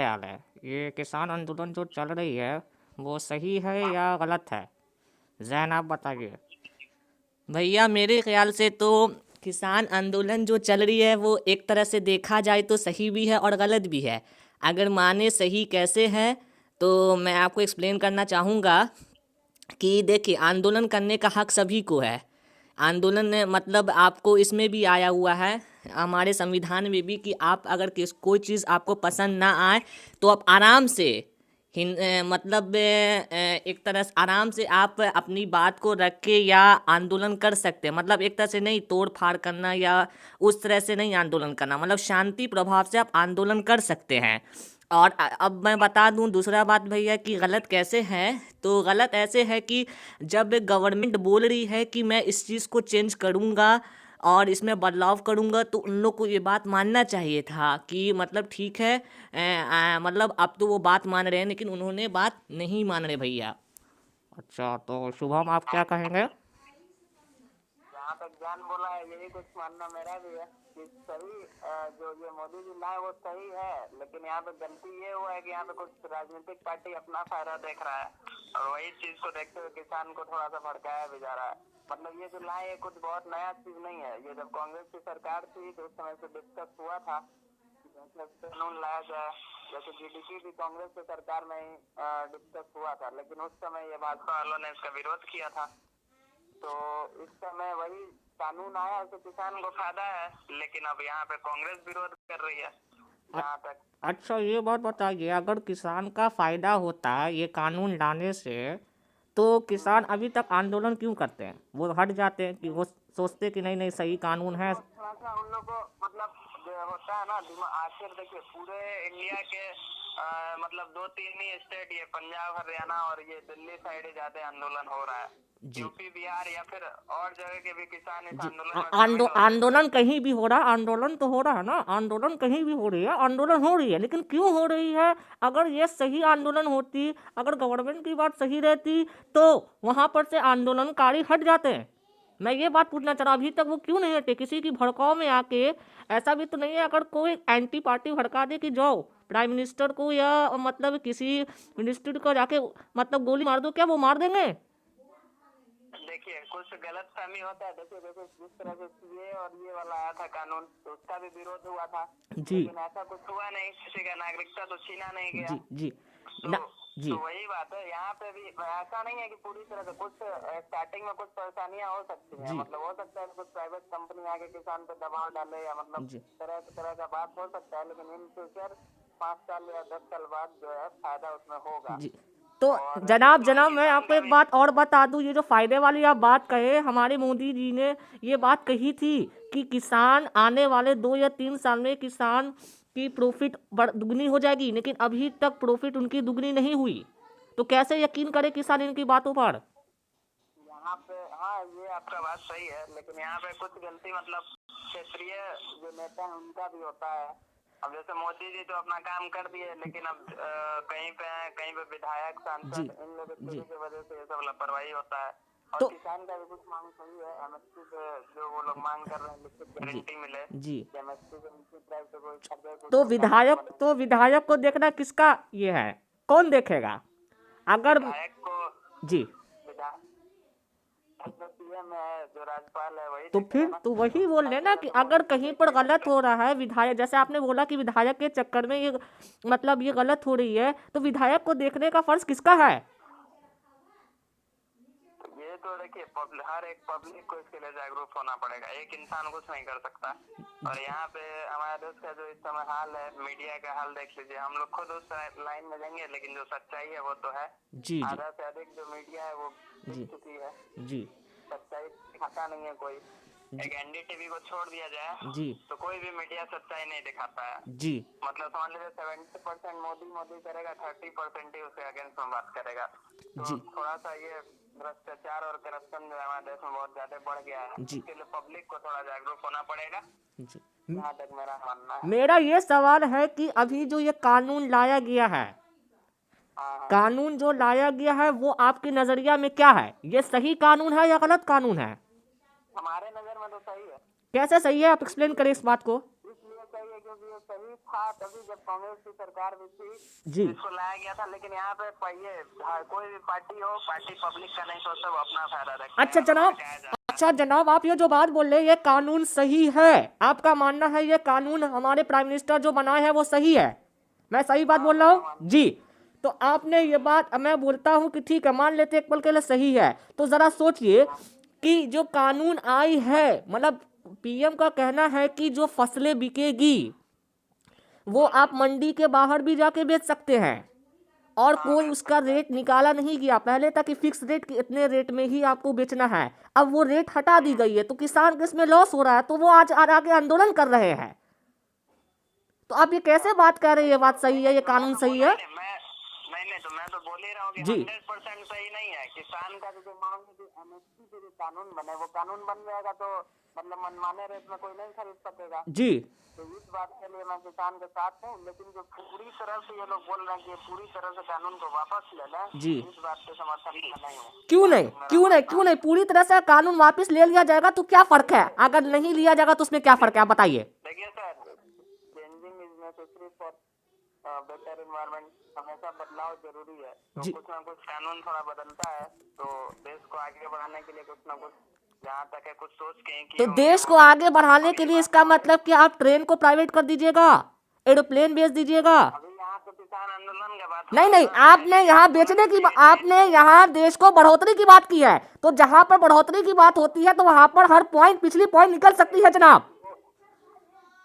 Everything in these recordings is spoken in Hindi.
ख्याल है, ये किसान आंदोलन जो चल रही है वो सही है या गलत है? जैन आप बताइए। भैया मेरे ख्याल से तो किसान आंदोलन जो चल रही है वो एक तरह से देखा जाए तो सही भी है और गलत भी है। अगर माने सही कैसे है तो मैं आपको एक्सप्लेन करना चाहूँगा कि देखिए आंदोलन करने का हक सभी को है। आंदोलन मतलब आपको इसमें भी आया हुआ है हमारे संविधान में भी कि आप अगर कोई चीज़ आपको पसंद ना आए तो आप आराम से मतलब एक तरह से आराम से आप अपनी बात को रख के या आंदोलन कर सकते हैं। मतलब एक तरह से नहीं तोड़ फाड़ करना या उस तरह से नहीं आंदोलन करना, मतलब शांति प्रभाव से आप आंदोलन कर सकते हैं। और अब मैं बता दूं दूसरा बात भैया कि गलत कैसे है। तो गलत ऐसे है कि जब गवर्नमेंट बोल रही है कि मैं इस चीज़ को चेंज करूँगा और इसमें बदलाव करूँगा तो उन लोग को ये बात मानना चाहिए था कि मतलब ठीक है मतलब अब तो वो बात मान रहे हैं लेकिन उन्होंने बात नहीं मान रहे भैया। अच्छा, तो शुभम आप क्या कहेंगे? जहाँ तक ज्ञान बोला है यही कुछ मानना मेरा भी है कि सही जो ये मोदी जी लाए वो सही है, लेकिन यहाँ पे गलती ये हुआ है कि यहाँ पे कुछ राजनीतिक पार्टी अपना फायदा देख रहा है और वही चीज को देखते हुए किसान को थोड़ा सा भड़काया भी जा रहा है। मतलब ये जो लाए ये कुछ बहुत नया चीज नहीं है। ये जब कांग्रेस की सरकार थी तो उस समय से डिस्कस हुआ था कानून लाया जाए, जैसे जीडीपी भी कांग्रेस की सरकार में ही डिस्कस हुआ था, लेकिन उस समय ये भाजपा वालों ने इसका विरोध किया था। तो इस समय वही कानून आया तो किसान को फायदा है, लेकिन अब यहाँ पे कांग्रेस विरोध कर रही है जहाँ तक। अच्छा, ये बात बताइए, अगर किसान का फायदा होता है ये कानून लाने से, तो किसान अभी तक आंदोलन क्यों करते हैं? वो हट जाते हैं कि वो सोचते कि नहीं नहीं सही कानून है। तो थोड़ा सा उन लोग को मतलब जो होता है ना दिमाग, आखिर देखिए पूरे इंडिया के मतलब 2-3 ही स्टेट, ये पंजाब हरियाणा और ये दिल्ली साइड ही ज्यादा आंदोलन हो रहा है। जी यूपी बिहार या फिर और जगह के भी किसान इस जी। आंदोलन में शामिल हो सकते आंदोलन हैं। कहीं भी हो रहा, आंदोलन तो हो रहा है ना, आंदोलन कहीं भी हो रही है, आंदोलन हो रही है, लेकिन क्यों हो रही है? अगर ये सही आंदोलन होती, अगर गवर्नमेंट की बात सही रहती, तो वहां पर से आंदोलनकारी हट जाते हैं। मैं ये बात पूछना चाह रहा, अभी तक वो क्यों नहीं हटे? किसी की भड़काव में आके ऐसा भी तो नहीं है अगर कोई एंटी पार्टी भड़का दे कि जाओ प्राइम मिनिस्टर को या मतलब किसी मिनिस्टर को जाके मतलब गोली मार दो, क्या वो मार देंगे? देखिए कुछ गलत फहमी होता है। देखिए जैसे जिस तरह से सीए और ये वाला आया था कानून तो उसका भी विरोध हुआ था, जी लेकिन ऐसा कुछ हुआ नहीं, किसी का नागरिकता तो छीना नहीं गया। जी जी तो ना जी तो वही बात है, यहाँ पे भी ऐसा नहीं है कि पूरी तरह से कुछ स्टार्टिंग में कुछ परेशानियां हो सकती हैं। जी मतलब हो सकता है कि कुछ प्राइवेट कंपनी आके किसान पे दबाव डाले या मतलब जी तरह का बात हो सकता है, लेकिन इन फ्यूचर 5 साल या 10 साल बाद जो है फायदा उसमें होगा। जी। तो और जनाब इसमें जनाब मैं किसान आपको का एक भी बात और बता दूं, ये जो फायदे वाली आप बात कहे, हमारे मोदी जी ने ये बात कही थी कि किसान आने वाले 2 या 3 साल में किसान की प्रॉफिट दुगनी हो जाएगी, लेकिन अभी तक प्रॉफिट उनकी दुगनी नहीं हुई। तो कैसे यकीन करे किसान इनकी बातों पर? यहाँ पे, हाँ ये आपका बात सही है, लेकिन यहाँ पे कुछ गलती मतलब क्षेत्रीय जो नेता है उनका भी होता है। अब जैसे मोदी जी तो अपना काम कर दिए, लेकिन अब कहीं पे विधायक जी सांसद इन लोगों जी। की वजह से ये सब लापरवाही होता है। और तो किसान का भी कुछ मांग सही है, एमएसपी पे जो वो लोग मांग कर रहे हैं लिखित जी गारंटी मिले जी। कि एमएसपी पे नीचे प्राइस पे कोई खरीदे, कुछ तो तो कानून विधायक बने। तो विधायक को देखना किसका ये है, कौन देखेगा अगर? विधायक को जी। विधायक जो सीएम है जो राज्यपाल है वही तो देखेगा फिर ना। तो वही बोल रहे हर हैं ना जगह कि तो अगर मोदी जी कहीं देख पर नहीं गलत सकते। हो रहा है, विधायक जैसे आपने बोला कि विधायक के चक्कर में ये मतलब ये गलत हो रही है, तो विधायक को देखने का फर्ज किसका है? ये तो देखिए हर एक पब्लिक को इसके लिए जागरूक होना पड़ेगा, एक इंसान कुछ नहीं कर सकता। और यहाँ पे हमारे देश का जो इस समय हाल है, मीडिया का हाल देख लीजिए। हम लोग खुद उस लाइन में जाएंगे, लेकिन जो सच्चाई है वो तो है। जी जी आधा से अधिक जो मीडिया है वो बिक जी चुकी है, जी सच्चाई दिखाता नहीं है कोई। एक एनडीटीवी को छोड़ दिया जाए जी तो कोई भी मीडिया सच्चाई नहीं दिखाता है। जी मतलब समझ लीजिए 70% मोदी मोदी करेगा, 30% ही उसके अगेंस्ट में बात करेगा। तो जी थोड़ा सा ये भ्रष्टाचार और करप्शन जो है हमारे देश में बहुत ज्यादा बढ़ गया है। जी इसके लिए पब्लिक को थोड़ा जागरूक होना पड़ेगा, जी। जहाँ तक मेरा मानना है। मेरा ये सवाल है कि अभी जो ये कानून लाया गया है, हाँ हाँ। कानून जो लाया गया है वो आपके नजरिया में क्या है? ये सही कानून है या गलत कानून है? हमारे नजर में तो सही है। कैसे सही है, आप एक्सप्लेन करें इस बात को। इसलिए सही है कि क्योंकि ये सही था तभी जब कांग्रेस की सरकार भी थी जी इसको लाया गया था। लेकिन यहाँ पे कोई भी पार्टी हो, पार्टी पब्लिक का नहीं सोचता, वो अपना फायदा रखते अच्छा हैं। जनाब, अच्छा जनाब, आप ये जो बात बोल रहे हैं ये कानून सही है, आपका मानना है ये कानून हमारे प्राइम मिनिस्टर जो बनाए हैं वो सही है, मैं सही बात बोल रहा हूँ जी? तो आपने ये बात, मैं बोलता हूँ कि ठीक है मान लेते एक पल के लिए सही है, तो जरा सोचिए कि जो कानून आई है, मतलब पीएम का कहना है कि जो फसलें बिकेगी वो आप मंडी के बाहर भी जाके बेच सकते हैं और कोई उसका रेट निकाला नहीं गया। पहले तक कि फिक्स रेट के इतने रेट में ही आपको बेचना है, अब वो रेट हटा दी गई है, तो किसान के इसमें लॉस हो रहा है, तो वो आज आगे आंदोलन कर रहे हैं। तो आप ये कैसे बात कर रहे हैं, ये बात सही है, ये कानून सही है? नहीं, तो मैं तो बोल ही रहा हूँ कि जी 100% सही नहीं है। किसान का जो मांग है कि एमएसपी पे जो कानून बने, वो कानून बन जाएगा तो मतलब मनमाने रेट में कोई नहीं खरीद सकेगा। जी तो इस बात के लिए मैं किसान के साथ हूँ। लेकिन जो पूरी तरह से ये लोग बोल रहे हैं कि पूरी तरह से कानून को वापस ले लें, जी इस बात के समर्थन में नहीं हूँ। क्यों नहीं, क्यों नहीं, क्यों नहीं? पूरी तरह से कानून वापस ले लिया जाएगा तो क्या फर्क है, अगर नहीं लिया जाएगा तो उसमें क्या फर्क है, आप बताइए। देखिए sir, changing is necessary for better environment. हमेशा बदलाव जरूरी है। तो कुछ ना कुछ कानून थोड़ा बदलता है तो देश को आगे बढ़ाने के लिए कुछ ना कुछ, जहाँ तक है कुछ सोच के तो देश को आगे बढ़ाने के लिए इसका मतलब कि आप ट्रेन को प्राइवेट कर दीजिएगा, एरोप्लेन बेच दीजिएगा? अभी यहाँ तो किसान आंदोलन की बात नहीं नहीं, आपने यहाँ बेचने की आपने यहाँ देश को बढ़ोतरी की बात की है, तो जहाँ पर बढ़ोतरी की बात होती है तो वहाँ पर हर पॉइंट पिछली पॉइंट निकल सकती है जनाब।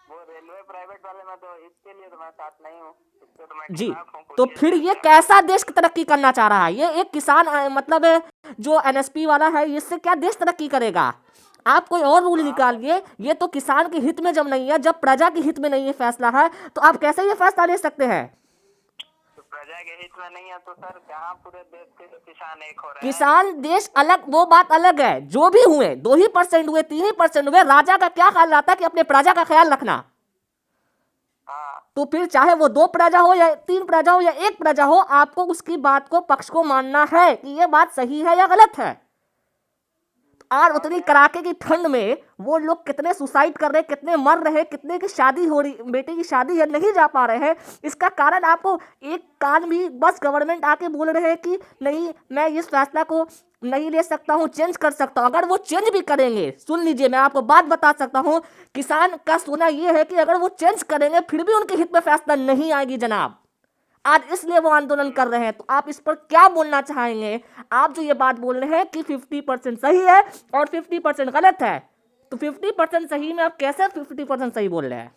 वो रेलवे प्राइवेट वाले में, तो इसके लिए तो मैं साथ नहीं हूँ, इससे तो मैं जी खिलाफ हूँ। तो फिर ये कैसा देश की तरक्की करना चाह रहा है? ये एक किसान मतलब जो एनएसपी वाला है, इससे क्या देश तरक्की करेगा? आप कोई और रूल निकालिए। ये तो किसान के हित में जब नहीं है, जब प्रजा के हित में नहीं है फैसला है, तो आप कैसे ये फैसला ले सकते हैं? तो प्रजा के हित में नहीं है तो सर कहाँ पूरे देश के किसान एक हो रहे हैं? किसान देश अलग, वो बात अलग है। जो भी हुए, 2% हुए, 3% हुए, राजा का क्या ख्याल आता है कि अपने प्रजा का ख्याल रखना। हाँ, तो फिर चाहे वो 2 प्रजा हो या 3 प्रजा हो या 1 प्रजा हो, आपको उसकी बात को, पक्ष को मानना है कि ये बात सही है या गलत है। और उतनी कड़ाके की ठंड में वो लोग कितने सुसाइड कर रहे, कितने मर रहे, कितने की शादी हो रही, बेटे की शादी है, नहीं जा पा रहे हैं। इसका कारण आपको एक कान भी बस गवर्नमेंट आके बोल रहे हैं कि नहीं, मैं इस फैसला को नहीं ले सकता हूँ, चेंज कर सकता हूँ। अगर वो चेंज भी करेंगे, सुन लीजिए मैं आपको बात बता सकता हूँ, किसान का सोना ये है कि अगर वो चेंज करेंगे फिर भी उनके हित में फैसला नहीं आएगी जनाब। आज इसलिए वो आंदोलन कर रहे हैं। तो आप इस पर क्या बोलना चाहेंगे? आप जो ये बात बोल रहे हैं कि 50% सही है और 50% गलत है, तो 50% सही में आप कैसे 50% सही बोल रहे हैं?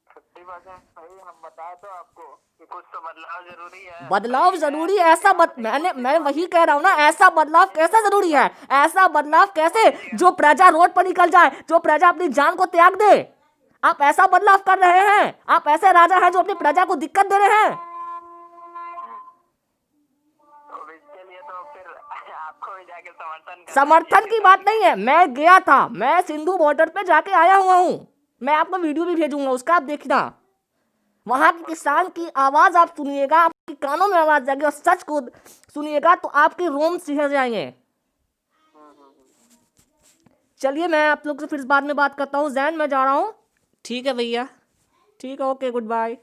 50% सही हम बताए तो आपको कि कुछ तो बदलाव जरूरी है। बदलाव जरूरी है, ऐसा मैं वही कह रहा हूँ ना, ऐसा बदलाव कैसा जरूरी है? ऐसा बदलाव कैसे जो प्रजा रोड पर निकल जाए, जो प्रजा अपनी जान को त्याग दे? आप ऐसा बदलाव कर रहे हैं? आप ऐसे राजा हैं जो अपनी प्रजा को दिक्कत दे रहे हैं? तो इसके लिए तो फिर आपको भी जाके समर्थन की बात नहीं है, मैं गया था, मैं सिंधु बॉर्डर पे जाके आया हुआ हूँ, मैं आपको वीडियो भी भेजूंगा, उसका आप देखना। वहां के किसान की आवाज आप सुनिएगा, आपके कानों में आवाज जाएगी और सच को सुनिएगा तो आपके रोम सिहर जाएंगे। चलिए मैं आप लोग से फिर बाद में बात करता हूँ। जैन मैं जा रहा हूँ। ठीक है भैया। ठीक है, ओके, गुड बाय।